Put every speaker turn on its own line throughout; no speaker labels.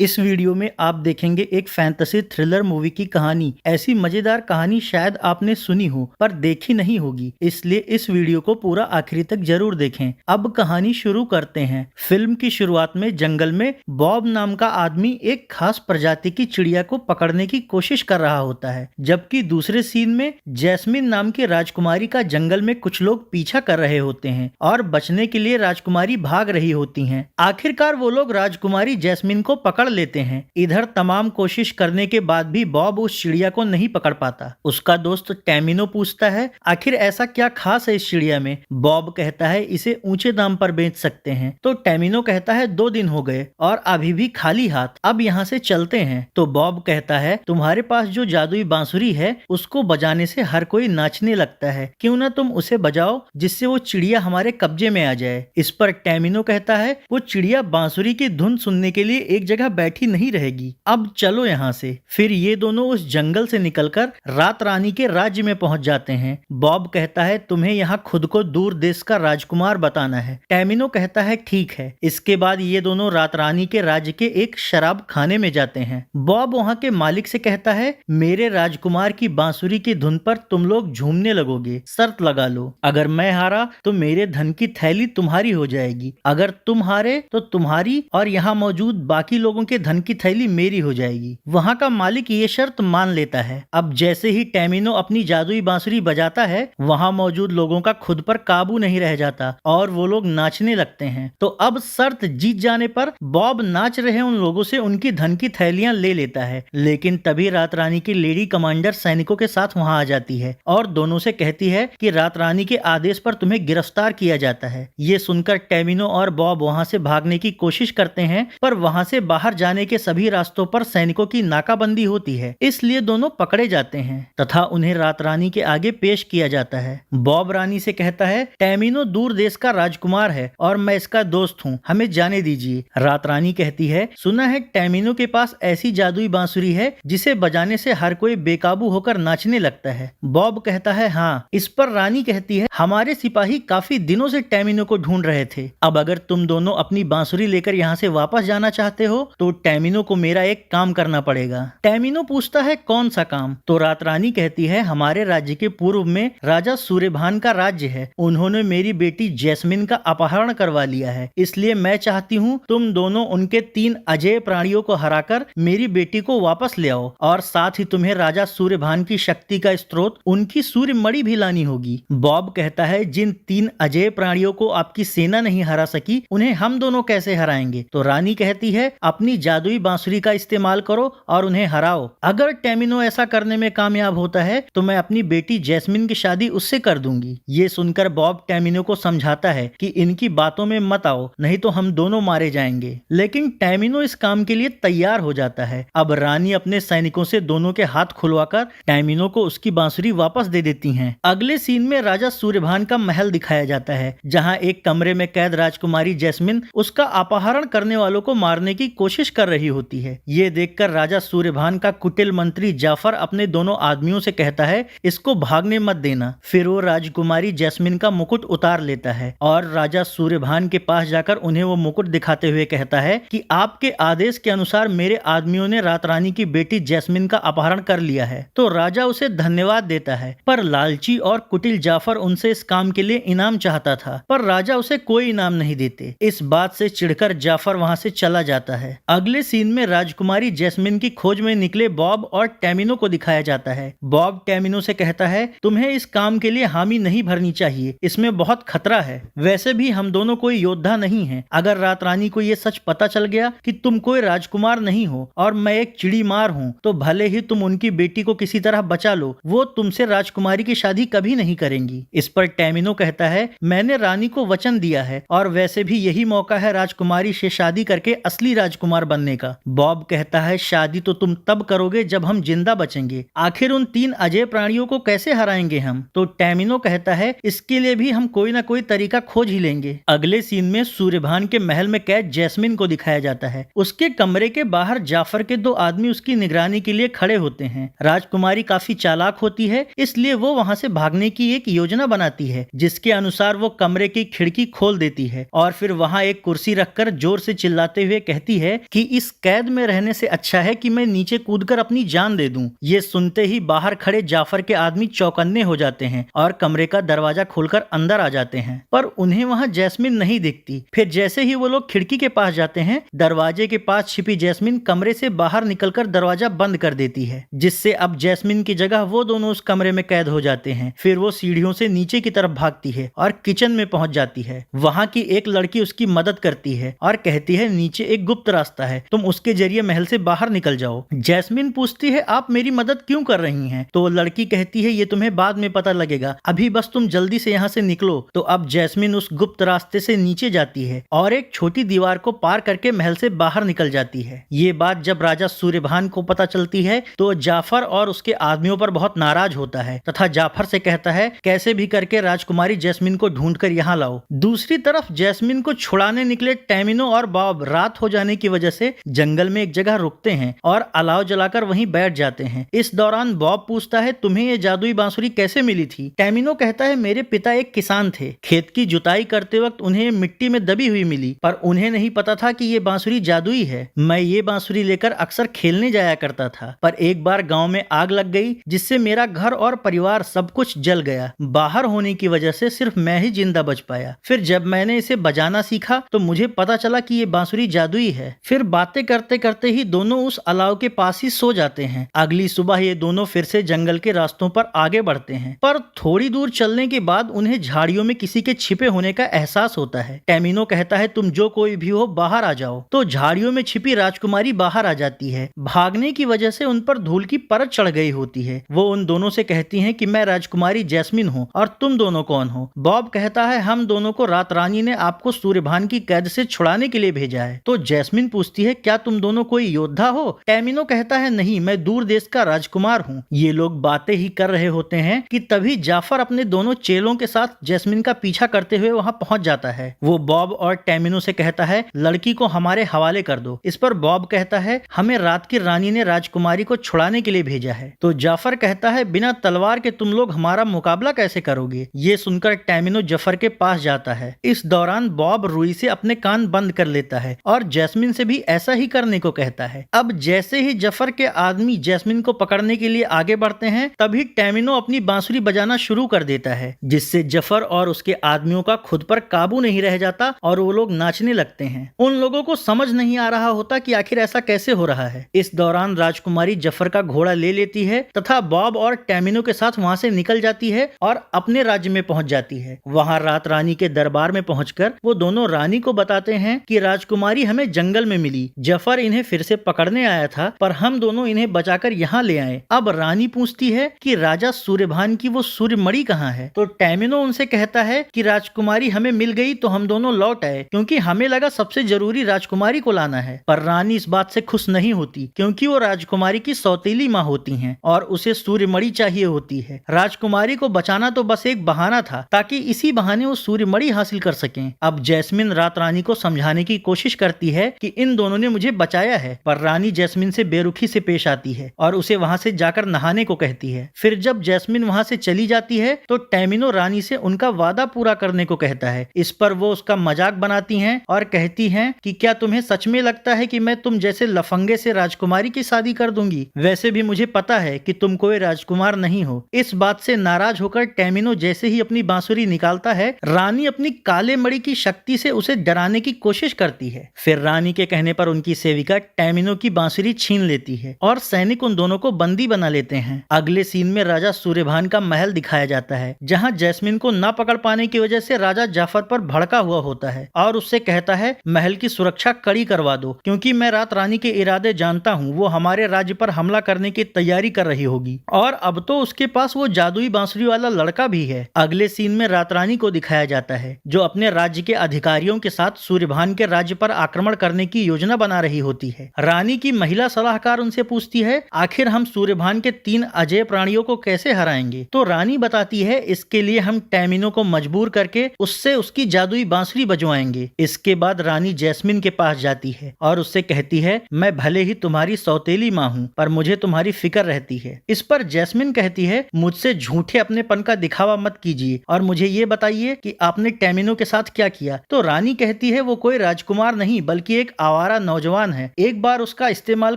इस वीडियो में आप देखेंगे एक फैंटेसी थ्रिलर मूवी की कहानी। ऐसी मजेदार कहानी शायद आपने सुनी हो पर देखी नहीं होगी, इसलिए इस वीडियो को पूरा आखिरी तक जरूर देखें। अब कहानी शुरू करते हैं। फिल्म की शुरुआत में जंगल में बॉब नाम का आदमी एक खास प्रजाति की चिड़िया को पकड़ने की कोशिश कर रहा होता है, जबकि दूसरे सीन में जैस्मिन नाम की राजकुमारी का जंगल में कुछ लोग पीछा कर रहे होते हैं और बचने के लिए राजकुमारी भाग रही होती हैं। आखिरकार वो लोग राजकुमारी जैस्मिन को पकड़ लेते हैं। इधर तमाम कोशिश करने के बाद भी बॉब उस चिड़िया को नहीं पकड़ पाता। उसका दोस्त टैमिनो पूछता है आखिर ऐसा क्या खास है इस चिड़िया में। बॉब कहता है इसे ऊंचे दाम पर बेच सकते हैं। तो टैमिनो कहता है 2 दिन हो गए और अभी भी खाली हाथ, अब यहाँ से चलते हैं। तो बॉब कहता है तुम्हारे पास जो जादुई बांसुरी है उसको बजाने से हर कोई नाचने लगता है, क्यों ना तुम उसे बजाओ जिससे वो चिड़िया हमारे कब्जे में आ जाए। इस पर टैमिनो कहता है वो चिड़िया बांसुरी की धुन सुनने के लिए एक जगह बैठी नहीं रहेगी, अब चलो यहाँ से। फिर ये दोनों उस जंगल से निकलकर रात रानी के राज्य में पहुंच जाते हैं। बॉब कहता है तुम्हें यहाँ खुद को दूर देश का राजकुमार बताना है। टैमिनो कहता है ठीक है। इसके बाद ये दोनों रात रानी के राज्य के एक शराब खाने में जाते हैं। बॉब वहाँ के मालिक से कहता है मेरे राजकुमार की बांसुरी की धुन पर तुम लोग झूमने लगोगे, शर्त लगा लो, अगर मैं हारा तो मेरे धन की थैली तुम्हारी हो जाएगी, अगर तुम हारे तो तुम्हारी और यहाँ मौजूद बाकी लोगों के धन की थैली मेरी हो जाएगी। वहाँ का मालिक ये शर्त मान लेता है। अब जैसे ही टैमिनो अपनी जादुई बांसुरी बजाता है वहाँ मौजूद लोगों का खुद पर काबू नहीं रह जाता और वो लोग नाचने लगते हैं। तो अब शर्त जीत जाने पर बॉब नाच रहे उन लोगों से उनकी धन की थैलियां ले लेता है, लेकिन तभी रात रानी की लेडी कमांडर सैनिकों के साथ वहाँ आ जाती है और दोनों से कहती है कि रात रानी के आदेश पर तुम्हें गिरफ्तार किया जाता है। ये सुनकर टैमिनो और बॉब वहाँ से भागने की कोशिश करते हैं, पर वहाँ से बाहर जाने के सभी रास्तों पर सैनिकों की नाकाबंदी होती है, इसलिए दोनों पकड़े जाते हैं तथा उन्हें रात रानी के आगे पेश किया जाता है। बॉब रानी से कहता है टैमिनो दूर देश का राजकुमार है और मैं इसका दोस्त हूँ, हमें जाने दीजिए। रात रानी कहती है सुना है टैमिनो के पास ऐसी जादुई बांसुरी है जिसे बजाने से हर कोई बेकाबू होकर नाचने लगता है। बॉब कहता है हाँ। इस पर रानी कहती है हमारे सिपाही काफी दिनों से टैमिनो को ढूंढ रहे थे, अब अगर तुम दोनों अपनी बांसुरी लेकर यहाँ से वापस जाना चाहते हो तो टैमिनो को मेरा एक काम करना पड़ेगा। टैमिनो पूछता है कौन सा काम। तो रात रानी कहती है हमारे राज्य के पूर्व में राजा सूर्यभान का राज्य है, उन्होंने मेरी बेटी जैस्मिन का अपहरण करवा लिया है, इसलिए मैं चाहती हूँ तुम दोनों उनके 3 अजेय प्राणियों को हराकर मेरी बेटी को वापस ले आओ और साथ ही तुम्हें राजा सूर्यभान की शक्ति का स्रोत उनकी सूर्य मणि भी लानी होगी। बॉब कहता है जिन 3 अजेय प्राणियों को आपकी सेना नहीं हरा सकी उन्हें हम दोनों कैसे हराएंगे। तो रानी कहती है अपनी जादुई बांसुरी का इस्तेमाल करो और उन्हें हराओ, अगर टैमिनो ऐसा करने में कामयाब होता है तो मैं अपनी बेटी जैस्मिन की शादी उससे कर दूंगी। ये सुनकर बॉब टैमिनो को समझाता है कि इनकी बातों में मत आओ, नहीं तो हम दोनों मारे जाएंगे, लेकिन टैमिनो इस काम के लिए तैयार हो जाता है। अब रानी अपने सैनिकों से दोनों के हाथ खुलवाकर टैमिनो को उसकी बांसुरी वापस दे देती हैं। अगले सीन में राजा सूर्यभान का महल दिखाया जाता है, जहाँ एक कमरे में कैद राजकुमारी जैस्मिन उसका अपहरण करने वालों को मारने की कोशिश कर रही होती है। ये देखकर राजा सूर्यभान का कुटिल मंत्री जाफर अपने दोनों आदमियों से कहता है इसको भागने मत देना। फिर वो राजकुमारी जैस्मिन का मुकुट उतार लेता है और राजा सूर्यभान के पास जाकर उन्हें वो मुकुट दिखाते हुए कहता है कि आपके आदेश के अनुसार मेरे आदमियों ने रात रानी की बेटी जैस्मिन का अपहरण कर लिया है। तो राजा उसे धन्यवाद देता है, पर लालची और कुटिल जाफर उनसे इस काम के लिए इनाम चाहता था, पर राजा उसे कोई इनाम नहीं देते। इस बात से चिढ़कर जाफर वहाँ से चला जाता है। अगले सीन में राजकुमारी जैस्मिन की खोज में निकले बॉब और टैमिनो को दिखाया जाता है। बॉब टैमिनो से कहता है तुम्हें इस काम के लिए हामी नहीं भरनी चाहिए, इसमें बहुत खतरा है, वैसे भी हम दोनों कोई योद्धा नहीं हैं। अगर रात रानी को ये सच पता चल गया कि तुम कोई राजकुमार नहीं हो और मैं एक चिड़ी मार हूँ तो भले ही तुम उनकी बेटी को किसी तरह बचा लो, वो तुमसे राजकुमारी की शादी कभी नहीं करेंगी। इस पर टैमिनो कहता है मैंने रानी को वचन दिया है और वैसे भी यही मौका है राजकुमारी से शादी करके असली राजकुमार बनने का। बॉब कहता है शादी तो तुम तब करोगे जब हम जिंदा बचेंगे, आखिर उन 3 अजय प्राणियों को कैसे हराएंगे हम। तो टैमिनो कहता है इसके लिए भी हम कोई ना कोई तरीका खोज ही लेंगे। अगले सीन में सूर्यभान के महल में कैद जैस्मिन को दिखाया जाता है। उसके कमरे के बाहर जाफर के 2 आदमी उसकी निगरानी के लिए खड़े होते हैं। राजकुमारी काफी चालाक होती है, इसलिए वो वहाँ से भागने की एक योजना बनाती है, जिसके अनुसार वो कमरे की खिड़की खोल देती है और फिर वहाँ एक कुर्सी रखकर जोर से चिल्लाते हुए कहती है कि इस कैद में रहने से अच्छा है कि मैं नीचे कूदकर अपनी जान दे दूं। ये सुनते ही बाहर खड़े जाफर के आदमी चौकन्ने हो जाते हैं और कमरे का दरवाजा खोलकर अंदर आ जाते हैं, पर उन्हें वहां जैस्मिन नहीं दिखती। फिर जैसे ही वो लोग खिड़की के पास जाते हैं, दरवाजे के पास छिपी जैस्मिन कमरे से बाहर निकलकर दरवाजा बंद कर देती है, जिससे अब जैस्मिन की जगह वो दोनों उस कमरे में कैद हो जाते हैं। फिर वो सीढ़ियों से नीचे की तरफ भागती है और किचन में पहुंच जाती है। वहां की एक लड़की उसकी मदद करती है और कहती है नीचे एक गुप्त रास्ता है, तुम उसके जरिए महल से बाहर निकल जाओ। जैस्मिन पूछती है आप मेरी मदद क्यों कर रही हैं? तो वो लड़की कहती है ये तुम्हें बाद में पता लगेगा, अभी बस तुम जल्दी से यहाँ से निकलो। तो अब जैस्मिन उस गुप्त रास्ते से नीचे जाती है और एक छोटी दीवार को पार करके महल से बाहर निकल जाती है। ये बात जब राजा सूर्यभान को पता चलती है तो जाफर और उसके आदमियों पर बहुत नाराज होता है तथा जाफर से कहता है कैसे भी करके राजकुमारी जैस्मिन को ढूंढकर यहाँ लाओ। दूसरी तरफ जैस्मिन को छुड़ाने निकले टैमिनो और बॉब रात हो जाने की वजह से जंगल में एक जगह रुकते हैं और अलाव जलाकर वहीं बैठ जाते हैं। इस दौरान बॉब पूछता है तुम्हें ये जादुई बांसुरी कैसे मिली थी? टैमिनो कहता है मेरे पिता एक किसान थे, खेत की जुताई करते वक्त उन्हें मिट्टी में दबी हुई मिली, पर उन्हें नहीं पता था कि ये बांसुरी जादुई है। मैं ये बांसुरी लेकर अक्सर खेलने जाया करता था, पर एक बार गांव में आग लग गई जिससे मेरा घर और परिवार सब कुछ जल गया। बाहर होने की वजह से सिर्फ मैं ही जिंदा बच पाया। फिर जब मैंने इसे बजाना सीखा तो मुझे पता चला कि ये बांसुरी जादुई है। फिर बातें करते करते ही दोनों उस अलाव के पास ही सो जाते हैं। अगली सुबह ये दोनों फिर से जंगल के रास्तों पर आगे बढ़ते हैं, पर थोड़ी दूर चलने के बाद उन्हें झाड़ियों में किसी के छिपे होने का एहसास होता है। टैमिनो कहता है तुम जो कोई भी हो बाहर आ जाओ। तो झाड़ियों में छिपी राजकुमारी बाहर आ जाती है। भागने की वजह से उन पर धूल की परत चढ़ गई होती है। वो उन दोनों से कहती हैं कि मैं राजकुमारी जैस्मिन हूँ और तुम दोनों कौन हो? बॉब कहता है हम दोनों को रात रानी ने आपको सूर्यभान की कैद से छुड़ाने के लिए भेजा है। तो जैस्मिन पूछती है क्या तुम दोनों कोई योद्धा हो? टैमिनो कहता है नहीं, मैं दूर देश का राजकुमार हूँ। ये लोग बातें ही कर रहे होते हैं कि तभी जाफर अपने दोनों चेलों के साथ जैस्मिन का पीछा करते हुए वहाँ पहुँच जाता है। वो बॉब और टैमिनो से कहता है लड़की को हमारे हवाले कर दो। इस पर बॉब कहता है हमें रात की रानी ने राजकुमारी को छुड़ाने के लिए भेजा है। तो जाफर कहता है बिना तलवार के तुम लोग हमारा मुकाबला कैसे करोगे? ये सुनकर टैमिनो जफर के पास जाता है। इस दौरान बॉब रुई से अपने कान बंद कर लेता है और जैस्मिन से भी ऐसा ही करने को कहता है। अब जैसे ही जफर के आदमी जैस्मिन को पकड़ने के लिए आगे बढ़ते हैं तभी टैमिनो अपनी बांसुरी बजाना शुरू कर देता है, जिससे जफर और उसके आदमियों का खुद पर काबू नहीं रह जाता और वो लोग नाचने लगते हैं। उन लोगों को समझ नहीं आ रहा होता कि आखिर ऐसा कैसे हो रहा है। इस दौरान राजकुमारी जफर का घोड़ा ले लेती है तथा बॉब और टैमिनो के साथ वहां से निकल जाती है और अपने राज्य में पहुंच जाती है। वहां रात रानी के दरबार में पहुंचकर वो दोनों रानी को बताते हैं कि राजकुमारी हमें जंगल में मिली। जफर इन्हें फिर से पकड़ने आया था, पर हम दोनों इन्हें बचाकर यहाँ ले आए। अब रानी पूछती है कि राजा सूर्यभान की वो सूर्यमणि कहाँ है? तो टैमिनो उनसे कहता है कि राजकुमारी हमें मिल गई तो हम दोनों लौट आए, क्योंकि हमें लगा सबसे जरूरी राजकुमारी को लाना है। पर रानी इस बात से खुश नहीं होती, क्योंकि वो राजकुमारी की सौतेली माँ होती हैं और उसे सूर्यमणि चाहिए होती है। राजकुमारी को बचाना तो बस एक बहाना था, ताकि इसी बहाने वो सूर्यमणि हासिल कर सकें। अब जैस्मिन रात रानी को समझाने की कोशिश करती है कि इन दोनों ने मुझे बचाया है, पर रानी जैस्मिन से बेरुखी से पेश आती है और उसे वहां से जाकर नहाने को कहती है। फिर जब जैस्मिन वहां से चली जाती है तो टैमिनो रानी से उनका वादा पूरा करने को कहता है। इस पर वो उसका मजाक बनाती हैं और कहती हैं कि क्या तुम्हें सच में लगता है कि मैं तुम जैसे लफंगे से राजकुमारी की शादी कर दूंगी? वैसे भी मुझे पता है कि तुम कोई राजकुमार नहीं हो। इस बात से नाराज होकर टैमिनो जैसे ही अपनी बांसुरी निकालता है, रानी अपनी काले मणि की शक्ति से उसे डराने की कोशिश करती है। फिर रानी के कहने पर उनकी सेविका टैमिनो की बांसुरी छीन लेती है और सैनिक उन दोनों को बंदी बना लेते हैं। अगले सीन में राजा सूर्यभान का महल दिखाया जाता है, जहां जैस्मिन को न पकड़ पाने की वजह से राजा जाफर पर भड़का हुआ होता है और उससे कहता है महल की सुरक्षा कड़ी करवा दो, क्योंकि मैं रात रानी के इरादे जानता हूँ। वो हमारे राज्य पर हमला करने की तैयारी कर रही होगी और अब तो उसके पास वो जादुई बांसुरी वाला लड़का भी है। अगले सीन में रात रानी को दिखाया जाता है, जो अपने राज्य के अधिकारियों के साथ सूर्यभान के राज्य पर आक्रमण करने की योजना बना रही होती है। रानी की महिला सलाहकार उनसे पूछती है आखिर हम सूर्यभान के 3 अजय प्राणियों को कैसे हराएंगे? तो रानी बताती है इसके लिए हम टैमिनो को मजबूर करके उससे उसकी जादुई बांसुरी बजवाएंगे। इसके बाद रानी जैस्मिन के पास जाती है और उससे कहती है मैं भले ही तुम्हारी सौतेली माँ हूँ, पर मुझे तुम्हारी फिक्र रहती है। इस पर जैस्मिन कहती है मुझसे झूठे अपनेपन का दिखावा मत कीजिए और मुझे ये बताइए कि आपने टैमिनो के साथ क्या किया? तो रानी कहती है वो कोई राजकुमार नहीं बल्कि एक आवारा नौजवान है। एक बार उसका इस्तेमाल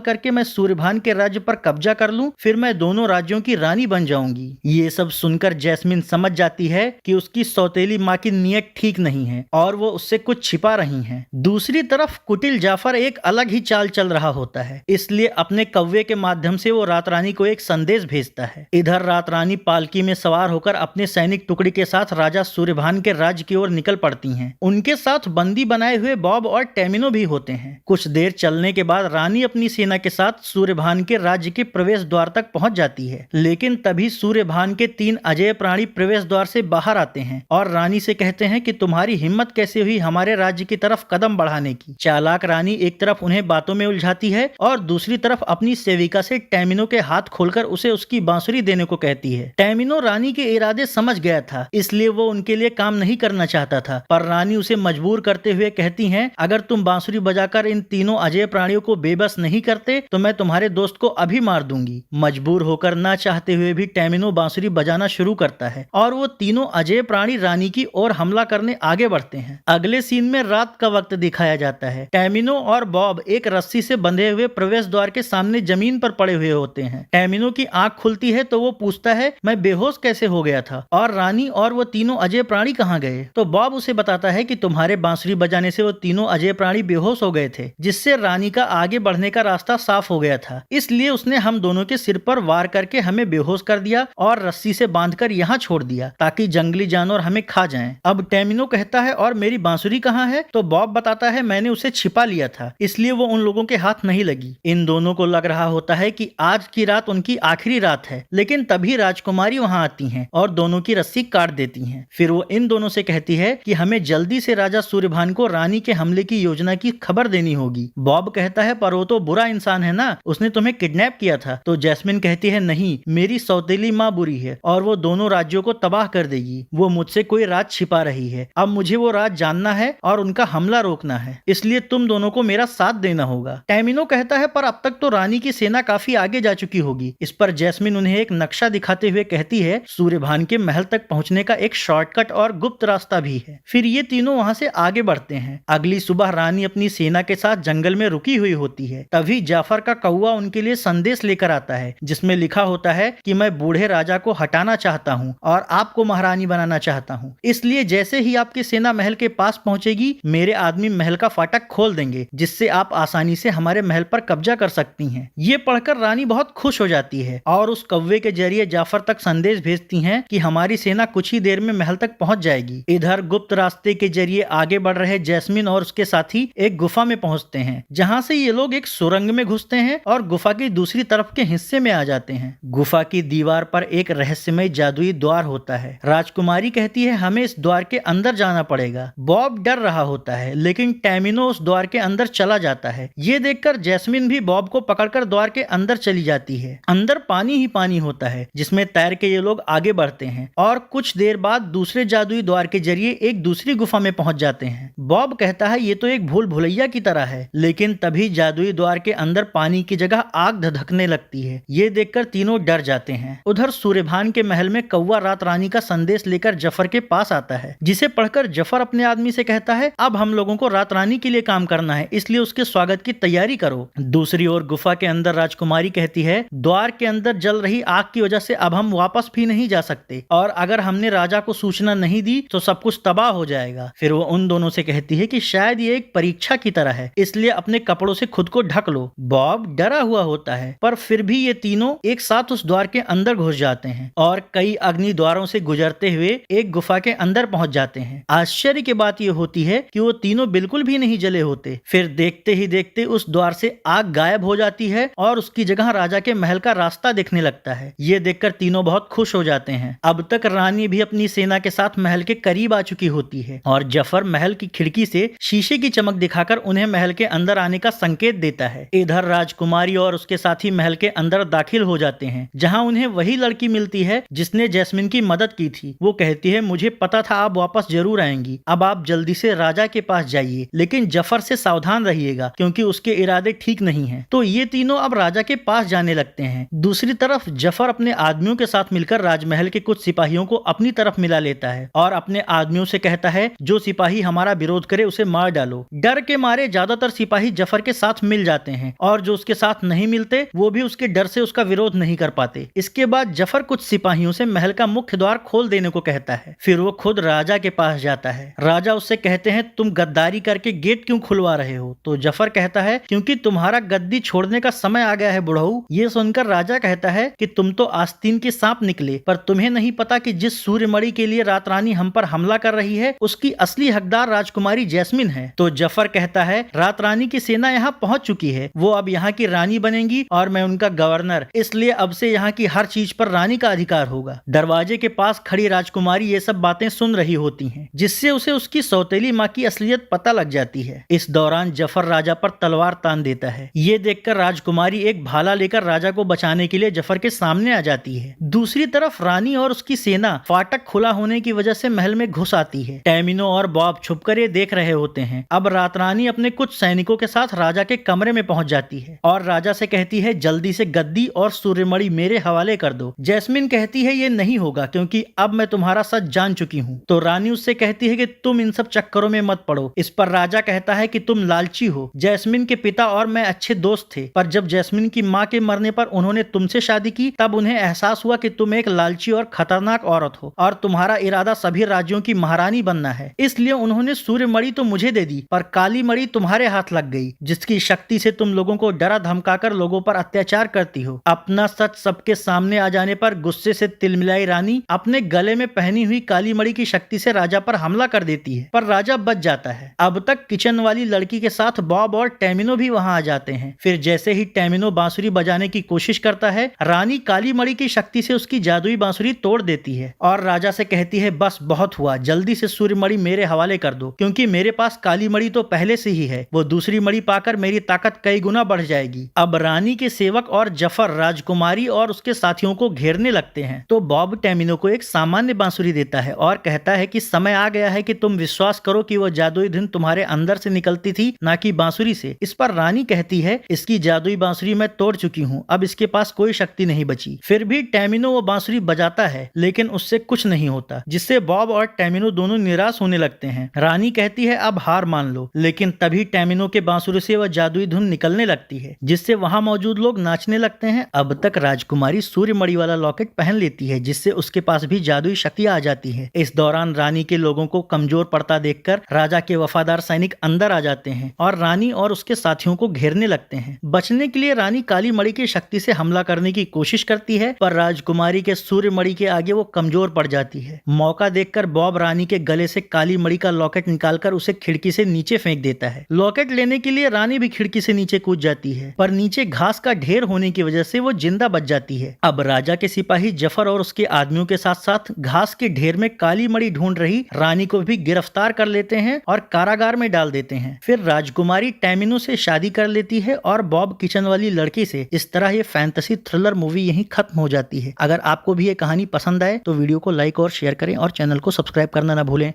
करके मैं सूर्यभान के राज्य पर कब्जा कर लूं, फिर मैं दोनों राज्यों की रानी बन जाऊंगी। ये सब सुनकर जैस्मिन समझ जाती है कि उसकी सौतेली माँ की नीयत ठीक नहीं है और वो उससे कुछ छिपा रही हैं। दूसरी तरफ कुटिल जाफर एक अलग ही चाल चल रहा होता है, इसलिए अपने कौवे के माध्यम से वो रात रानी को एक संदेश भेजता है। इधर रात रानी पालकी में सवार होकर अपने सैनिक टुकड़ी के साथ राजा सूर्यभान के राज्य की ओर निकल पड़ती हैं। उनके साथ बंदी बनाए हुए बॉब और टेमिनो भी होते हैं। कुछ देर चलने के बाद रानी अपनी सेना के साथ सूर्यभान के राज्य के प्रवेश द्वार तक पहुंच जाती है, लेकिन तभी सूर्यभान के 3 अजय प्राणी प्रवेश द्वार से बाहर आते हैं और रानी से कहते हैं कि तुम्हारी हिम्मत कैसे हुई हमारे राज्य की तरफ कदम बढ़ाने की। चालाक रानी एक तरफ उन्हें बातों में उलझाती है और दूसरी तरफ अपनी सेविका से टेमिनो के हाथ खोलकर उसे उसकी बांसुरी देने को कहती है। टेमिनो रानी के इरादे समझ गया था, इसलिए वो उनके लिए काम नहीं करना चाहता था, पर रानी उसे मजबूर करते हुए कहती हैं, अगर तुम बांसुरी बजाकर इन तीनों अजय प्राणियों को बेबस नहीं करते तो मैं तुम्हारे दोस्त को अभी मार दूंगी। मजबूर होकर ना चाहते हुए भी टेमिनो बांसुरी बजाना शुरू करता है और वो तीनों अजय प्राणी रानी की ओर हमला करने आगे बढ़ते हैं। अगले सीन में रात का वक्त दिखाया जाता है। टेमिनो और बॉब एक रस्सी से बंधे हुए प्रवेश द्वार के सामने जमीन पर पड़े हुए होते हैं। टेमिनो की आंख खुलती है तो वो पूछता है, मैं बेहोश कैसे हो गया था और रानी और वो तीनों अजय प्राणी कहाँ गए? तो बॉब उसे बताता है कि तुम्हारे बांसुरी बजाने से वो तीनों अजय प्राणी बेहोश हो गए थे, जिससे रानी का आगे बढ़ने का रास्ता साफ हो गया था। इसलिए उसने हम दोनों के सिर पर वार करके हमें बेहोश कर दिया और रस्सी से बांधकर यहाँ छोड़ दिया ताकि जंगली जानवर हमें खा जाएं। अब टेमिनो कहता है, और मेरी बांसुरी कहाँ है? तो बॉब बताता है, मैंने उसे छिपा लिया था, इसलिए वो उन लोगों के हाथ नहीं लगी। इन दोनों को लग रहा होता है कि आज की रात उनकी आखिरी रात है, लेकिन तभी राजकुमारी वहां आती हैं और दोनों की रस्सी काट देती हैं। फिर वो इन दोनों से कहती है कि हमें जल्दी से राजा सूर्यभान को रानी के हमले की योजना की खबर देनी होगी। बॉब कहता है, पर वो तो बुरा इंसान है ना, उसने तुम्हें किडनैप किया था। तो जैस्मिन कहती है, नहीं, मेरी सौतेली माँ बुरी है और वो दोनों राज्यों को तबाह कर देगी। वो मुझसे कोई राज छिपा रही है, अब मुझे वो राज जानना है और उनका हमला रोकना है, इसलिए तुम दोनों को मेरा साथ देना होगा। टेमिनो कहता है, पर अब तक तो रानी की सेना काफी आगे जा चुकी होगी। इस पर जैस्मिन उन्हें एक नक्शा दिखाते हुए कहती है, सूर्यभान के महल तक पहुंचने का एक शॉर्टकट और गुप्त रास्ता भी है। फिर ये तीनों वहां से आगे बढ़ते हैं। अगली सुबह रानी अपनी सेना के साथ जंगल में रुकी हुई होती है। तभी जाफर का कौवा उनके लिए संदेश लेकर आता है, जिसमें लिखा होता है कि मैं बूढ़े राजा को हटाना चाहता हूँ और आपको महारानी बनाना चाहता हूँ, इसलिए जैसे ही आपकी सेना महल के पास पहुंचेगी, मेरे आदमी महल का फाटक खोल देंगे, जिससे आप आसानी से हमारे महल पर कब्जा कर सकती हैं। ये पढ़कर रानी बहुत खुश हो जाती है और उस कौवे के जरिए जाफर तक संदेश भेजती हैं कि हमारी सेना कुछ ही देर में महल तक पहुंच जाएगी। इधर गुप्त रास्ते के जरिए आगे बढ़ रहे जैस्मिन और उसके साथी एक गुफा में पहुंचते हैं, जहां से ये लोग एक सुरंग में घुसते हैं और गुफा की दूसरी तरफ के हिस्से में आ जाते हैं। गुफा की दीवार पर एक रहस्यमय जादुई द्वार होता है। राजकुमारी कहती है, हमें इस द्वार के अंदर जाना पड़ेगा। बॉब डर रहा होता है, लेकिन टेमिनो उस द्वार के अंदर चला जाता है। ये देखकर जैस्मिन भी बॉब को पकड़कर द्वार के अंदर चली जाती है। अंदर पानी ही पानी होता है, जिसमें तैर के ये लोग आगे बढ़ते हैं और कुछ देर बाद दूसरे जादुई द्वार के जरिए एक दूसरी गुफा में पहुंच जाते हैं। बॉब कहता है, ये तो एक भूल भुलैया की तरह है, लेकिन तभी जादुई द्वार के अंदर पानी की जगह आग धधकने लगती है। ये देखकर तीनों डर जाते हैं। उधर सूर्यभान के महल में कौवा रात रानी का संदेश लेकर जफर के पास आता है, जिसे पढ़कर जफर अपने आदमी से कहता है, अब हम लोगों को रात रानी के लिए काम करना है, इसलिए उसके स्वागत की तैयारी करो। दूसरी ओर गुफा के अंदर राजकुमारी कहती है, द्वार के अंदर जल रही आग की वजह से अब हम वापस भी नहीं जा सकते और अगर हमने राजा को सूचना नहीं दी तो सब कुछ तबाह हो जाएगा। फिर वो उन दोनों से कहती है कि शायद ये एक परीक्षा की तरह है, इसलिए अपने कपड़ों से खुद को ढक लो। बॉब डरा हुआ होता है, पर फिर भी ये तीनों एक साथ उस द्वार के अंदर घुस जाते हैं और कई अग्नि द्वारों से गुजरते हुए एक गुफा के अंदर पहुंच जाते हैं। आश्चर्य की बात यह होती है कि वो तीनों बिल्कुल भी नहीं जले होते। फिर देखते ही देखते उस द्वार से आग गायब हो जाती है और उसकी जगह राजा के महल का रास्ता दिखने लगता है। ये देखकर तीनों बहुत खुश हो जाते हैं। अब तक रानी भी अपनी सेना के साथ महल के करीब आ चुकी होती है और जफर महल की खिड़की से शीशे की चमक दिखाकर उन्हें महल के अंदर आने का संकेत देता है। इधर राजकुमारी और उसके साथी महल के अंदर दाखिल हो जाते हैं, जहां उन्हें वही लड़की मिलती है जिसने जैस्मिन की मदद की थी। वो कहती है, मुझे पता था आप वापस जरूर आएंगी, अब आप जल्दी से राजा के पास जाइए, लेकिन जफर से सावधान रहिएगा क्योंकि उसके इरादे ठीक नहीं हैं। तो ये तीनों अब राजा के पास जाने लगते हैं। दूसरी तरफ जफर अपने आदमियों के साथ मिलकर राजमहल के कुछ सिपाहियों को अपनी तरफ मिला लेता है और अपने आदमियों से कहता है, जो सिपाही हमारा विरोध करे उसे मार डालो। डर के मारे ज्यादातर सिपाही जफर के साथ मिल जाते हैं और जो उसके साथ नहीं मिलते वो भी उसके डर से उसका विरोध नहीं कर पाते। इसके बाद जफर कुछ सिपाहियों से महल का मुख्य द्वार खोल देने को कहता है। फिर वो खुद राजा के पास जाता है। राजा उससे कहते हैं तुम गद्दारी करके गेट क्यों खुलवा रहे हो? तो जफर कहता है क्योंकि तुम्हारा गद्दी छोड़ने का समय आ गया है बुढ़ऊ। ये सुनकर राजा कहता है कि तुम तो आस्तीन के सांप निकले, पर तुम्हें नहीं पता कि जिस सूर्यमणि के लिए रात रानी हम पर हमला कर रही है उसकी असली हकदार राजकुमारी जैस्मिन है। तो जफर कहता है रात रानी की सेना यहाँ पहुंच चुकी है, वो अब यहाँ की रानी बनेंगी और मैं उनका गवर्नर, इसलिए अब से यहाँ की हर चीज पर रानी का अधिकार होगा। दरवाजे के पास खड़ी राजकुमारी ये सब बातें सुन रही होती हैं, जिससे उसे उसकी सौतेली माँ की असलियत पता लग जाती है। इस दौरान जफर राजा पर तलवार तान देता है। ये देखकर राजकुमारी एक भाला लेकर राजा को बचाने के लिए जफर के सामने आ जाती है। दूसरी तरफ रानी और उसकी सेना फाटक खुला होने की वजह से महल में घुस आती है। टेमिनो और बॉब छुपकर ये देख रहे होते हैं। अब रात रानी अपने कुछ सैनिकों के साथ राजा के कमरे में पहुंच जाती है और राजा से कहती है जल्दी से गद्दी और सूर्यमणि मेरे हवाले कर दो। जैस्मिन कहती है ये नहीं होगा क्योंकि अब मैं तुम्हारा सच जान चुकी हूँ। तो रानी उससे कहती है कि तुम इन सब चक्करों में मत पड़ो। इस पर राजा कहता है कि तुम लालची हो। जैस्मिन के पिता और मैं अच्छे दोस्त थे, पर जब जैस्मिन की माँ के मरने पर उन्होंने तुमसे शादी की तब उन्हें एहसास हुआ कि तुम एक लालची और खतरनाक औरत हो और तुम्हारा इरादा सभी राज्यों की महारानी बनना है। इसलिए उन्होंने सूर्यमणि तो मुझे दे दी, पर काली मणि तुम्हारे हाथ लग गई, जिसकी शक्ति से तुम लोगों को डरा धमकाकर लोगों पर अत्याचार करती हो। अपना सच सबके सामने आ जाने पर गुस्से से तिलमिलाई रानी अपने गले में पहनी हुई काली मणि की शक्ति से राजा पर हमला कर देती है, पर राजा बच जाता है। अब तक किचन वाली लड़की के साथ बॉब और टेमिनो भी वहां आ जाते हैं। फिर जैसे ही टेमिनो बांसुरी बजाने की कोशिश करता है, रानी काली मणि की शक्ति से उसकी जादुई बांसुरी तोड़ देती है और राजा से कहती है बस बहुत हुआ, जल्दी से सूर्यमणि मेरे हवाले कर दो, क्योंकि मेरे पास काली मणि तो पहले से ही है। वो दूसरी मणि पाकर मेरी ताकत कई गुना बढ़ जाएगी। अब रानी के सेवक और जफर राजकुमारी और उसके साथियों को घेरने लगते हैं। तो बॉब टेमिनो को एक सामान्य बांसुरी देता है और कहता है कि समय आ गया है कि तुम विश्वास करो कि वो जादुई धुन तुम्हारे अंदर से निकलती थी, ना कि बांसुरी से। इस पर रानी कहती है इसकी जादुई बांसुरी मैं तोड़ चुकी हूँ, अब इसके पास कोई शक्ति नहीं बची। फिर भी टेमिनो वो बांसुरी बजाता है, लेकिन उससे कुछ नहीं होता, जिससे बॉब और टेमिनो दोनों निराश होने लगते हैं। रानी कहती है अब हार मान लो, लेकिन तभी टेमिनो के बांसुरी से वह जादुई धुन निकलने लगती है, जिससे वहां मौजूद लोग नाचने लगते हैं। अब तक राजकुमारी सूर्यमणि वाला लॉकेट पहन लेती है, जिससे उसके पास भी जादुई शक्ति आ जाती है। इस दौरान रानी के लोगों को कमजोर पड़ता देखकर राजा के वफादार सैनिक अंदर आ जाते हैं और रानी और उसके साथियों को घेरने लगते हैं। बचने के लिए रानी काली मणि की शक्ति से हमला करने की कोशिश करती है, पर राजकुमारी के सूर्यमणि के आगे वो कमजोर पड़ जाती है। मौका देखकर बॉब रानी के गले से काली मणि का लॉकेट निकालकर उसे खिड़की से नीचे फेंक देता है। लॉकेट लेने के लिए रानी भी खिड़की से नीचे कूद जाती है, पर नीचे घास का ढेर होने की वजह से वो जिंदा बच जाती है। अब राजा के सिपाही जफर और उसके आदमियों के साथ साथ घास के ढेर में काली मणि ढूंढ रही रानी को भी गिरफ्तार कर लेते हैं और कारागार में डाल देते हैं। फिर राजकुमारी टेमिनो से शादी कर लेती है और बॉब किचन वाली लड़की से। इस तरह ये फैंटेसी थ्रिलर मूवी यहीं खत्म हो जाती है। अगर आपको भी ये कहानी पसंद आए तो वीडियो को लाइक और शेयर करें और चैनल को सब्सक्राइब करना ना भूलें।